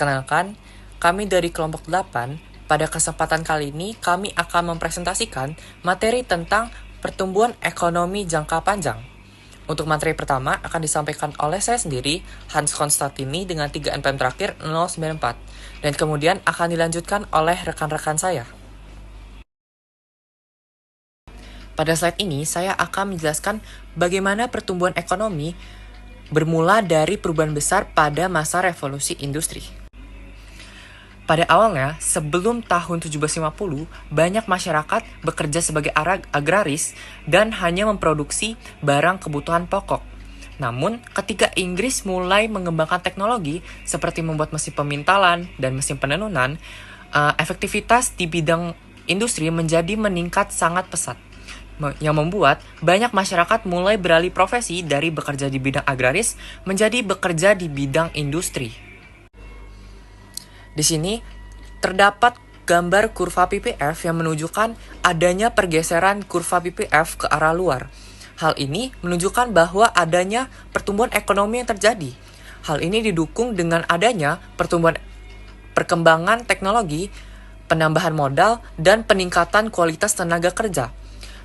Perkenalkan, kami dari kelompok 8. Pada kesempatan kali ini, kami akan mempresentasikan materi tentang pertumbuhan ekonomi jangka panjang. Untuk materi pertama akan disampaikan oleh saya sendiri, Hans Konstantini dengan 3 NPM terakhir 094. Dan kemudian akan dilanjutkan oleh rekan-rekan saya. Pada slide ini, saya akan menjelaskan bagaimana pertumbuhan ekonomi bermula dari perubahan besar pada masa revolusi industri. Pada awalnya, sebelum tahun 1750, banyak masyarakat bekerja sebagai agraris dan hanya memproduksi barang kebutuhan pokok. Namun, ketika Inggris mulai mengembangkan teknologi seperti membuat mesin pemintalan dan mesin penenunan, efektivitas di bidang industri menjadi meningkat sangat pesat, yang membuat banyak masyarakat mulai beralih profesi dari bekerja di bidang agraris menjadi bekerja di bidang industri. Di sini terdapat gambar kurva PPF yang menunjukkan adanya pergeseran kurva PPF ke arah luar. Hal ini menunjukkan bahwa adanya pertumbuhan ekonomi yang terjadi. Hal ini didukung dengan adanya perkembangan teknologi, penambahan modal, dan peningkatan kualitas tenaga kerja.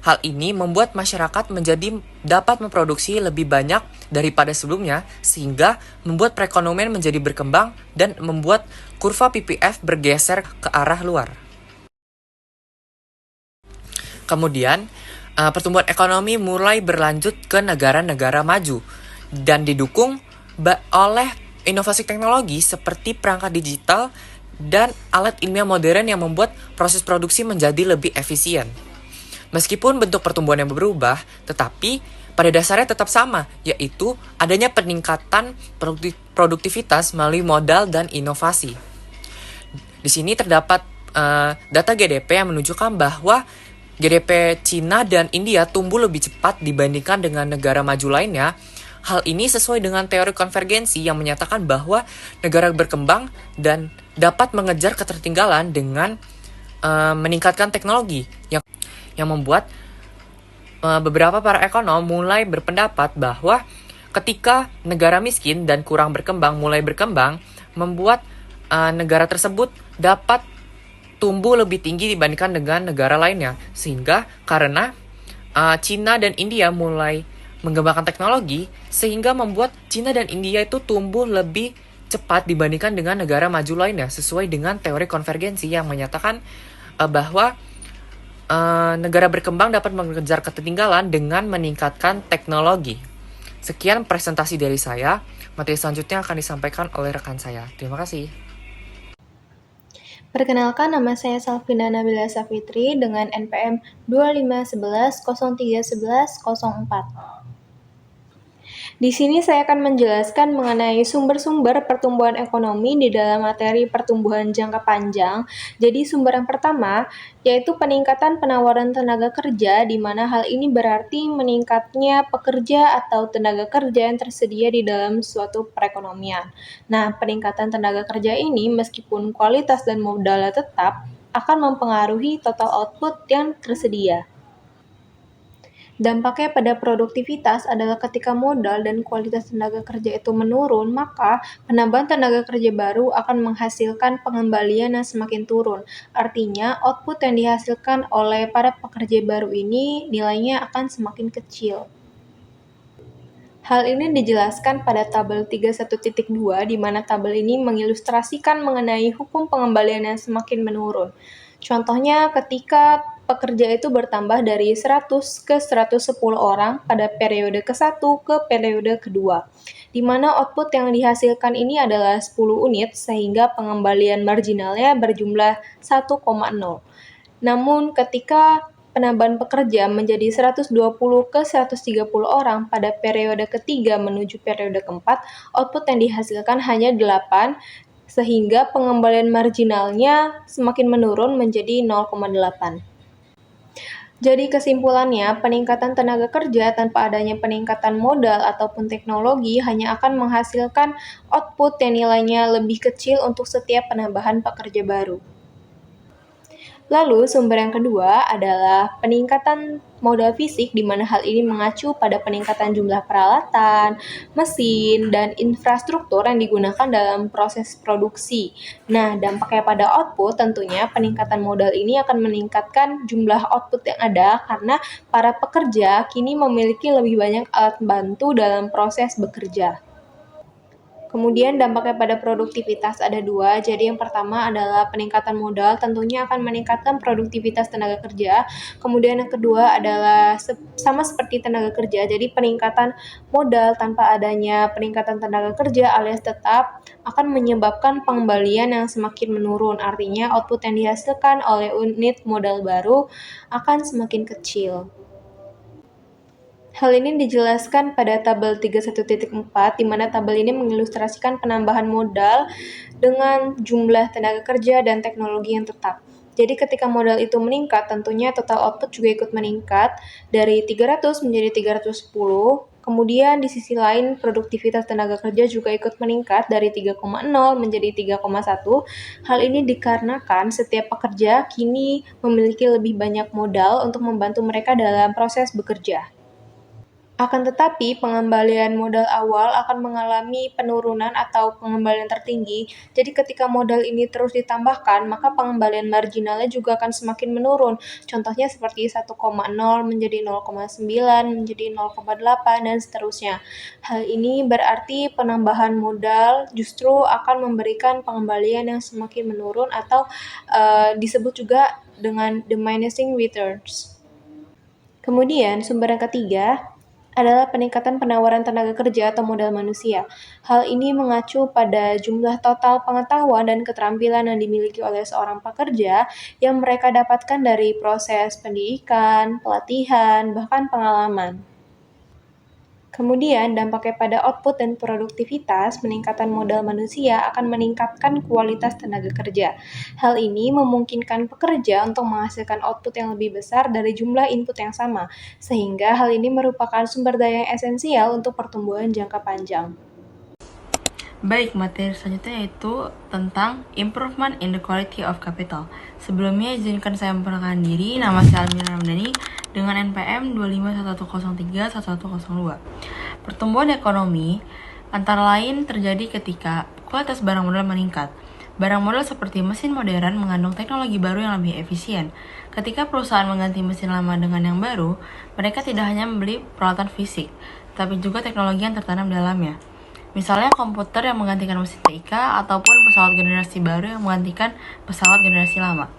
Hal ini membuat masyarakat dapat memproduksi lebih banyak daripada sebelumnya, sehingga membuat perekonomian menjadi berkembang dan membuat kurva PPF bergeser ke arah luar. Kemudian, pertumbuhan ekonomi mulai berlanjut ke negara-negara maju dan didukung oleh inovasi teknologi seperti perangkat digital dan alat ilmiah modern yang membuat proses produksi menjadi lebih efisien. Meskipun bentuk pertumbuhan yang berubah, tetapi pada dasarnya tetap sama, yaitu adanya peningkatan produktivitas melalui modal dan inovasi. Di sini terdapat data GDP yang menunjukkan bahwa GDP Cina dan India tumbuh lebih cepat dibandingkan dengan negara maju lainnya. Hal ini sesuai dengan teori konvergensi yang menyatakan bahwa negara berkembang dan dapat mengejar ketertinggalan dengan meningkatkan teknologi yang membuat beberapa para ekonom mulai berpendapat bahwa ketika negara miskin dan kurang berkembang mulai berkembang, membuat negara tersebut dapat tumbuh lebih tinggi dibandingkan dengan negara lainnya. Sehingga karena Cina dan India mulai mengembangkan teknologi, sehingga membuat Cina dan India itu tumbuh lebih cepat dibandingkan dengan negara maju lainnya, sesuai dengan teori konvergensi yang menyatakan bahwa negara berkembang dapat mengejar ketertinggalan dengan meningkatkan teknologi. Sekian presentasi dari saya. Materi selanjutnya akan disampaikan oleh rekan saya. Terima kasih. Perkenalkan, nama saya Salvina Nabila Safitri dengan NPM 2511 0311 04. Di sini saya akan menjelaskan mengenai sumber-sumber pertumbuhan ekonomi di dalam materi pertumbuhan jangka panjang. Jadi sumber yang pertama yaitu peningkatan penawaran tenaga kerja, di mana hal ini berarti meningkatnya pekerja atau tenaga kerja yang tersedia di dalam suatu perekonomian. Nah, peningkatan tenaga kerja ini meskipun kualitas dan modalnya tetap akan mempengaruhi total output yang tersedia. Dampaknya pada produktivitas adalah ketika modal dan kualitas tenaga kerja itu menurun, maka penambahan tenaga kerja baru akan menghasilkan pengembalian yang semakin turun. Artinya, output yang dihasilkan oleh para pekerja baru ini nilainya akan semakin kecil. Hal ini dijelaskan pada tabel 31.2, di mana tabel ini mengilustrasikan mengenai hukum pengembalian yang semakin menurun. Contohnya ketika pekerja itu bertambah dari 100 ke 110 orang pada periode ke-1 ke periode kedua, di mana output yang dihasilkan ini adalah 10 unit, sehingga pengembalian marginalnya berjumlah 1,0. Namun ketika penambahan pekerja menjadi 120 ke 130 orang pada periode ketiga menuju periode keempat, output yang dihasilkan hanya 8, sehingga pengembalian marginalnya semakin menurun menjadi 0,8. Jadi kesimpulannya, peningkatan tenaga kerja tanpa adanya peningkatan modal ataupun teknologi hanya akan menghasilkan output yang nilainya lebih kecil untuk setiap penambahan pekerja baru. Lalu, sumber yang kedua adalah peningkatan modal fisik, di mana hal ini mengacu pada peningkatan jumlah peralatan, mesin, dan infrastruktur yang digunakan dalam proses produksi. Nah, dampaknya pada output, tentunya peningkatan modal ini akan meningkatkan jumlah output yang ada karena para pekerja kini memiliki lebih banyak alat bantu dalam proses bekerja. Kemudian dampaknya pada produktivitas ada dua. Jadi yang pertama adalah peningkatan modal, tentunya akan meningkatkan produktivitas tenaga kerja. Kemudian yang kedua adalah sama seperti tenaga kerja, jadi peningkatan modal tanpa adanya peningkatan tenaga kerja alias tetap akan menyebabkan pengembalian yang semakin menurun. Artinya output yang dihasilkan oleh unit modal baru akan semakin kecil. Hal ini dijelaskan pada tabel 31.4, di mana tabel ini mengilustrasikan penambahan modal dengan jumlah tenaga kerja dan teknologi yang tetap. Jadi ketika modal itu meningkat, tentunya total output juga ikut meningkat dari 300 menjadi 310. Kemudian di sisi lain, produktivitas tenaga kerja juga ikut meningkat dari 3,0 menjadi 3,1. Hal ini dikarenakan setiap pekerja kini memiliki lebih banyak modal untuk membantu mereka dalam proses bekerja. Akan tetapi, pengembalian modal awal akan mengalami penurunan atau pengembalian tertinggi. Jadi ketika modal ini terus ditambahkan, maka pengembalian marginalnya juga akan semakin menurun. Contohnya seperti 1,0 menjadi 0,9 menjadi 0,8 dan seterusnya. Hal ini berarti penambahan modal justru akan memberikan pengembalian yang semakin menurun atau disebut juga dengan diminishing returns. Kemudian, sumber yang ketiga adalah peningkatan penawaran tenaga kerja atau modal manusia. Hal ini mengacu pada jumlah total pengetahuan dan keterampilan yang dimiliki oleh seorang pekerja yang mereka dapatkan dari proses pendidikan, pelatihan, bahkan pengalaman. Kemudian, dampaknya pada output dan produktivitas, peningkatan modal manusia akan meningkatkan kualitas tenaga kerja. Hal ini memungkinkan pekerja untuk menghasilkan output yang lebih besar dari jumlah input yang sama, sehingga hal ini merupakan sumber daya yang esensial untuk pertumbuhan jangka panjang. Baik, materi selanjutnya yaitu tentang Improvement in the Quality of Capital. Sebelumnya izinkan saya memperkenalkan diri, nama saya Almira Ramdhani dengan NPM 251031102. Pertumbuhan ekonomi antara lain terjadi ketika kualitas barang modal meningkat. Barang modal seperti mesin modern mengandung teknologi baru yang lebih efisien. Ketika perusahaan mengganti mesin lama dengan yang baru, mereka tidak hanya membeli peralatan fisik, tapi juga teknologi yang tertanam di dalamnya. Misalnya komputer yang menggantikan mesin TIK ataupun pesawat generasi baru yang menggantikan pesawat generasi lama.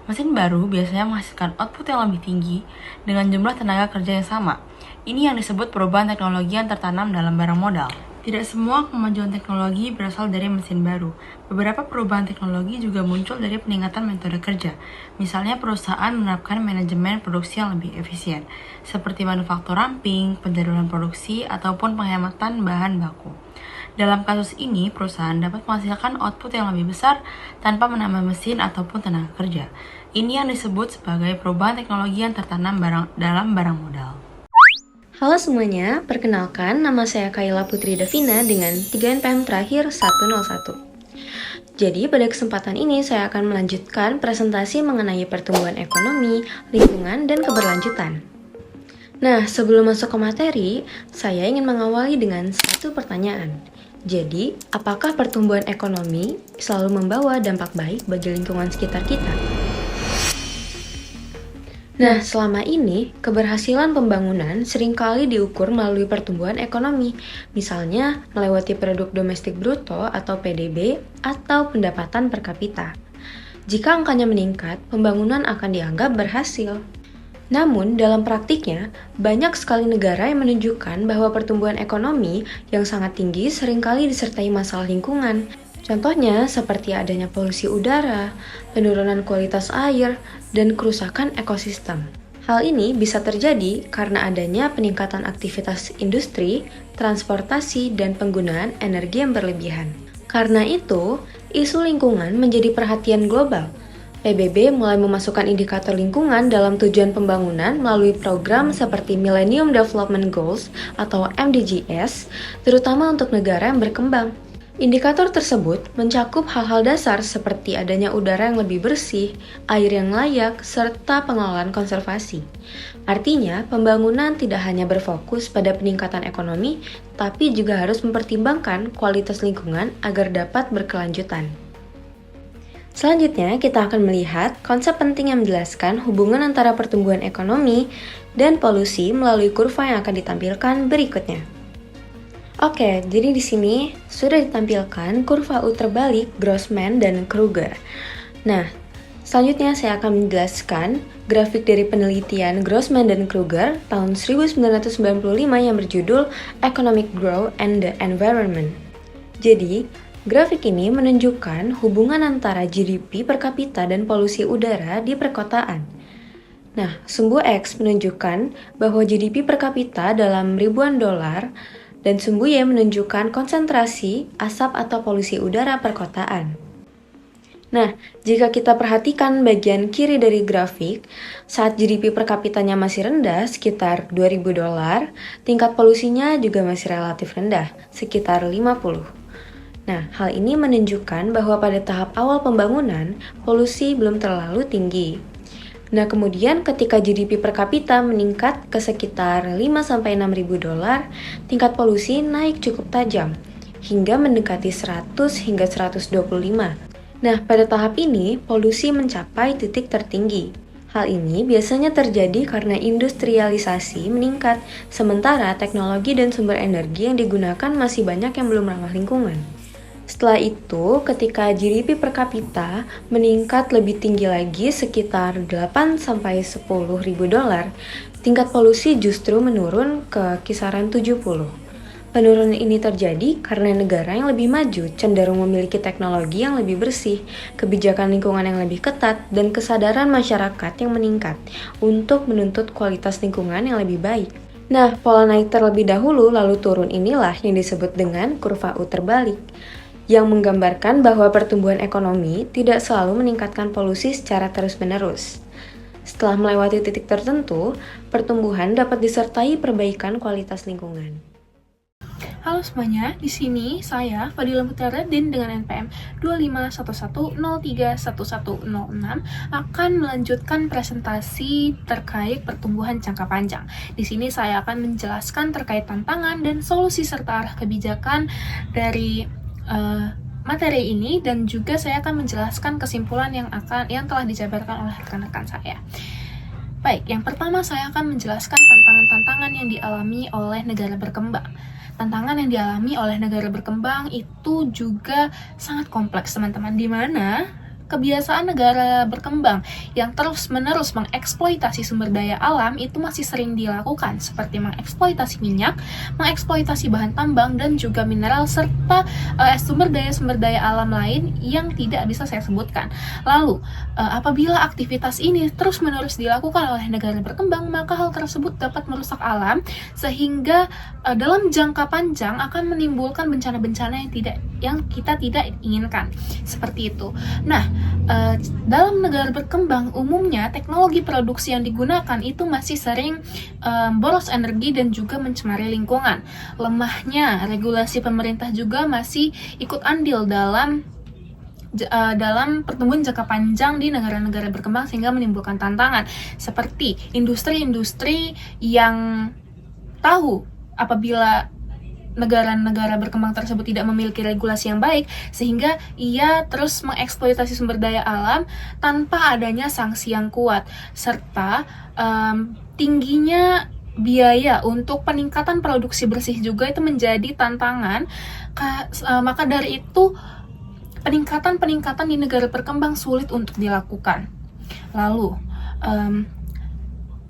Mesin baru biasanya menghasilkan output yang lebih tinggi dengan jumlah tenaga kerja yang sama. Ini yang disebut perubahan teknologi yang tertanam dalam barang modal. Tidak semua kemajuan teknologi berasal dari mesin baru. Beberapa perubahan teknologi juga muncul dari peningkatan metode kerja. Misalnya perusahaan menerapkan manajemen produksi yang lebih efisien, seperti manufaktur ramping, penjadwalan produksi, ataupun penghematan bahan baku. Dalam kasus ini, perusahaan dapat menghasilkan output yang lebih besar tanpa menambah mesin ataupun tenaga kerja. Ini yang disebut sebagai perubahan teknologi yang tertanam dalam barang modal. Halo semuanya, perkenalkan nama saya Kayla Putri Davina dengan 3 NPM terakhir 101. Jadi pada kesempatan ini saya akan melanjutkan presentasi mengenai pertumbuhan ekonomi, lingkungan, dan keberlanjutan. Nah, sebelum masuk ke materi, saya ingin mengawali dengan satu pertanyaan. Jadi, apakah pertumbuhan ekonomi selalu membawa dampak baik bagi lingkungan sekitar kita? Nah, selama ini, keberhasilan pembangunan seringkali diukur melalui pertumbuhan ekonomi, misalnya melewati produk domestik bruto atau PDB atau pendapatan per kapita. Jika angkanya meningkat, pembangunan akan dianggap berhasil. Namun, dalam praktiknya, banyak sekali negara yang menunjukkan bahwa pertumbuhan ekonomi yang sangat tinggi seringkali disertai masalah lingkungan. Contohnya seperti adanya polusi udara, penurunan kualitas air, dan kerusakan ekosistem. Hal ini bisa terjadi karena adanya peningkatan aktivitas industri, transportasi, dan penggunaan energi yang berlebihan. Karena itu, isu lingkungan menjadi perhatian global. PBB mulai memasukkan indikator lingkungan dalam tujuan pembangunan melalui program seperti Millennium Development Goals atau MDGs, terutama untuk negara yang berkembang. Indikator tersebut mencakup hal-hal dasar seperti adanya udara yang lebih bersih, air yang layak, serta pengelolaan konservasi. Artinya, pembangunan tidak hanya berfokus pada peningkatan ekonomi, tapi juga harus mempertimbangkan kualitas lingkungan agar dapat berkelanjutan. Selanjutnya, kita akan melihat konsep penting yang menjelaskan hubungan antara pertumbuhan ekonomi dan polusi melalui kurva yang akan ditampilkan berikutnya. Oke, jadi di sini sudah ditampilkan kurva U terbalik Grossman dan Kruger. Nah, selanjutnya saya akan menjelaskan grafik dari penelitian Grossman dan Kruger tahun 1995 yang berjudul Economic Growth and the Environment. Jadi, grafik ini menunjukkan hubungan antara GDP per kapita dan polusi udara di perkotaan. Nah, sumbu X menunjukkan bahwa GDP per kapita dalam ribuan dolar dan sumbu Y menunjukkan konsentrasi asap atau polusi udara perkotaan. Nah, jika kita perhatikan bagian kiri dari grafik, saat GDP per kapitanya masih rendah, sekitar 2.000 dolar, tingkat polusinya juga masih relatif rendah, sekitar 50. Nah, hal ini menunjukkan bahwa pada tahap awal pembangunan, polusi belum terlalu tinggi. Nah, kemudian ketika GDP per kapita meningkat ke sekitar 5-6 ribu dolar, tingkat polusi naik cukup tajam, hingga mendekati 100 hingga 125. Nah, pada tahap ini, polusi mencapai titik tertinggi. Hal ini biasanya terjadi karena industrialisasi meningkat, sementara teknologi dan sumber energi yang digunakan masih banyak yang belum ramah lingkungan. Setelah itu, ketika GDP per kapita meningkat lebih tinggi lagi sekitar 8-10 ribu dolar, tingkat polusi justru menurun ke kisaran 70. Penurunan ini terjadi karena negara yang lebih maju cenderung memiliki teknologi yang lebih bersih, kebijakan lingkungan yang lebih ketat, dan kesadaran masyarakat yang meningkat untuk menuntut kualitas lingkungan yang lebih baik. Nah, pola naik terlebih dahulu lalu turun inilah yang disebut dengan kurva U terbalik, yang menggambarkan bahwa pertumbuhan ekonomi tidak selalu meningkatkan polusi secara terus-menerus. Setelah melewati titik tertentu, pertumbuhan dapat disertai perbaikan kualitas lingkungan. Halo semuanya, di sini saya Fadila Mutaradin dengan NPM 2511031106 akan melanjutkan presentasi terkait pertumbuhan jangka panjang. Di sini saya akan menjelaskan terkait tantangan dan solusi serta arah kebijakan dari materi ini, dan juga saya akan menjelaskan kesimpulan yang telah dijabarkan oleh rekan-rekan saya. Baik, yang pertama saya akan menjelaskan tantangan-tantangan yang dialami oleh negara berkembang. Tantangan yang dialami oleh negara berkembang itu juga sangat kompleks, teman-teman, di mana kebiasaan negara berkembang yang terus-menerus mengeksploitasi sumber daya alam itu masih sering dilakukan, seperti mengeksploitasi minyak, mengeksploitasi bahan tambang, dan juga mineral, serta sumber daya alam lain yang tidak bisa saya sebutkan. Lalu, apabila aktivitas ini terus-menerus dilakukan oleh negara berkembang, maka hal tersebut dapat merusak alam, sehingga dalam jangka panjang akan menimbulkan bencana-bencana yang kita tidak inginkan. Seperti itu. Nah, dalam negara berkembang, umumnya teknologi produksi yang digunakan itu masih sering boros energi dan juga mencemari lingkungan. Lemahnya regulasi pemerintah juga masih ikut andil dalam pertumbuhan jangka panjang di negara-negara berkembang, sehingga menimbulkan tantangan seperti industri-industri yang tahu apabila negara-negara berkembang tersebut tidak memiliki regulasi yang baik, sehingga ia terus mengeksploitasi sumber daya alam tanpa adanya sanksi yang kuat, serta tingginya biaya untuk peningkatan produksi bersih juga itu menjadi tantangan. Maka dari itu peningkatan di negara berkembang sulit untuk dilakukan.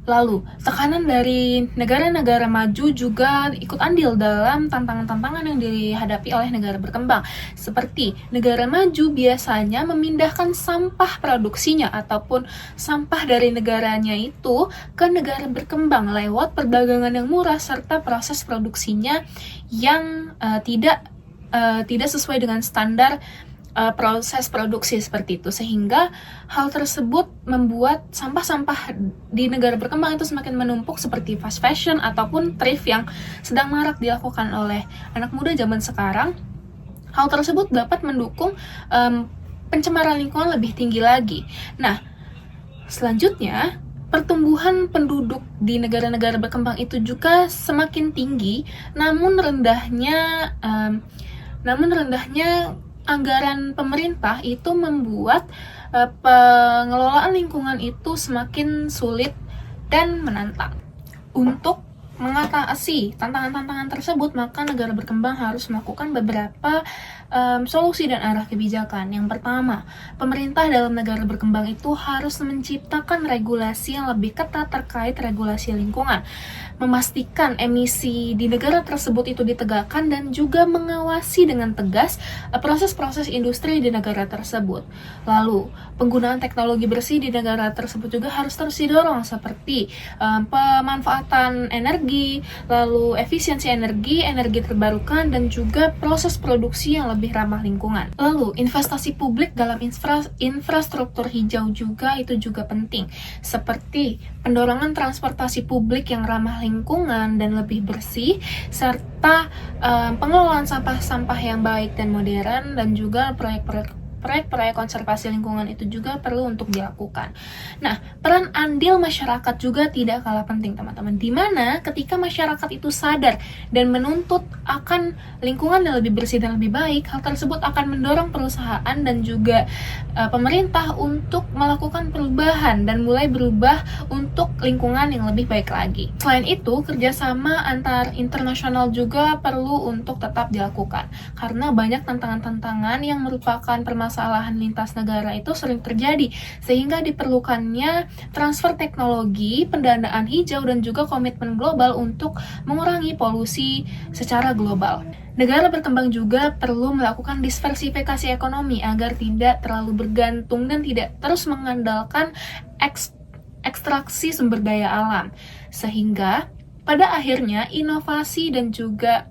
Lalu, tekanan dari negara-negara maju juga ikut andil dalam tantangan-tantangan yang dihadapi oleh negara berkembang. Seperti negara maju biasanya memindahkan sampah produksinya ataupun sampah dari negaranya itu ke negara berkembang lewat perdagangan yang murah serta proses produksinya yang tidak sesuai dengan standar proses produksi seperti itu, sehingga hal tersebut membuat sampah-sampah di negara berkembang itu semakin menumpuk, seperti fast fashion ataupun thrift yang sedang marak dilakukan oleh anak muda zaman sekarang. Hal tersebut dapat mendukung pencemaran lingkungan lebih tinggi lagi. Nah, selanjutnya, pertumbuhan penduduk di negara-negara berkembang itu juga semakin tinggi, namun rendahnya anggaran pemerintah itu membuat pengelolaan lingkungan itu semakin sulit dan menantang. Untuk mengatasi tantangan-tantangan tersebut, maka negara berkembang harus melakukan beberapa solusi dan arah kebijakan. Yang pertama, pemerintah dalam negara berkembang itu harus menciptakan regulasi yang lebih ketat terkait regulasi lingkungan, memastikan emisi di negara tersebut itu ditegakkan dan juga mengawasi dengan tegas proses-proses industri di negara tersebut. Lalu, penggunaan teknologi bersih di negara tersebut juga harus terus didorong, seperti pemanfaatan energi, lalu efisiensi energi terbarukan, dan juga proses produksi yang lebih ramah lingkungan. Lalu, investasi publik dalam infrastruktur hijau itu juga penting, seperti pendorongan transportasi publik yang ramah lingkungan dan lebih bersih, serta pengelolaan sampah-sampah yang baik dan modern, dan juga proyek-proyek konservasi lingkungan itu juga perlu untuk dilakukan. Nah, peran andil masyarakat juga tidak kalah penting, teman-teman. Dimana ketika masyarakat itu sadar dan menuntut akan lingkungan yang lebih bersih dan lebih baik, hal tersebut akan mendorong perusahaan dan juga pemerintah untuk melakukan perubahan dan mulai berubah untuk lingkungan yang lebih baik lagi. Selain itu, kerjasama antar internasional juga perlu untuk tetap dilakukan, karena banyak tantangan-tantangan yang merupakan permasalahan lintas negara itu sering terjadi, sehingga diperlukannya transfer teknologi, pendanaan hijau, dan juga komitmen global untuk mengurangi polusi secara global. Negara berkembang juga perlu melakukan diversifikasi ekonomi agar tidak terlalu bergantung dan tidak terus mengandalkan ekstraksi sumber daya alam, sehingga pada akhirnya inovasi dan juga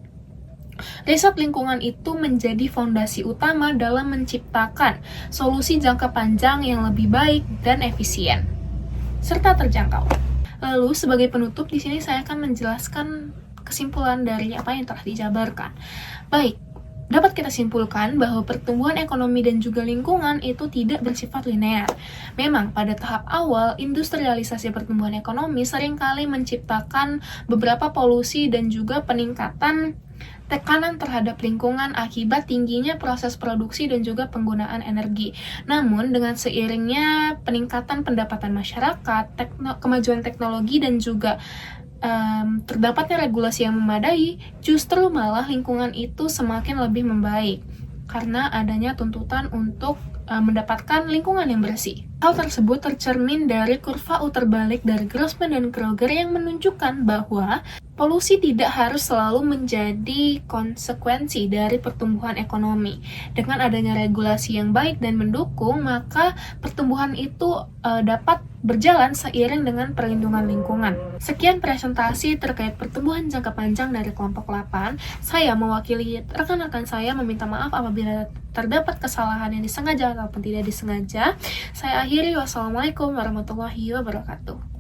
riset lingkungan itu menjadi fondasi utama dalam menciptakan solusi jangka panjang yang lebih baik dan efisien serta terjangkau. Lalu, sebagai penutup, di sini saya akan menjelaskan kesimpulan dari apa yang telah dijabarkan. Baik, dapat kita simpulkan bahwa pertumbuhan ekonomi dan juga lingkungan itu tidak bersifat linear. Memang pada tahap awal, industrialisasi pertumbuhan ekonomi seringkali menciptakan beberapa polusi dan juga peningkatan tekanan terhadap lingkungan akibat tingginya proses produksi dan juga penggunaan energi. Namun, dengan seiringnya peningkatan pendapatan masyarakat, kemajuan teknologi, dan juga terdapatnya regulasi yang memadai, justru malah lingkungan itu semakin lebih membaik karena adanya tuntutan untuk mendapatkan lingkungan yang bersih. Hal tersebut tercermin dari kurva uter balik dari Grossman dan Kroger yang menunjukkan bahwa polusi tidak harus selalu menjadi konsekuensi dari pertumbuhan ekonomi. Dengan adanya regulasi yang baik dan mendukung, maka pertumbuhan itu dapat berjalan seiring dengan perlindungan lingkungan. Sekian presentasi terkait pertumbuhan jangka panjang dari kelompok 8. Saya mewakili rekan-rekan saya meminta maaf apabila terdapat kesalahan yang disengaja ataupun tidak disengaja. Saya akhiri, wassalamualaikum warahmatullahi wabarakatuh.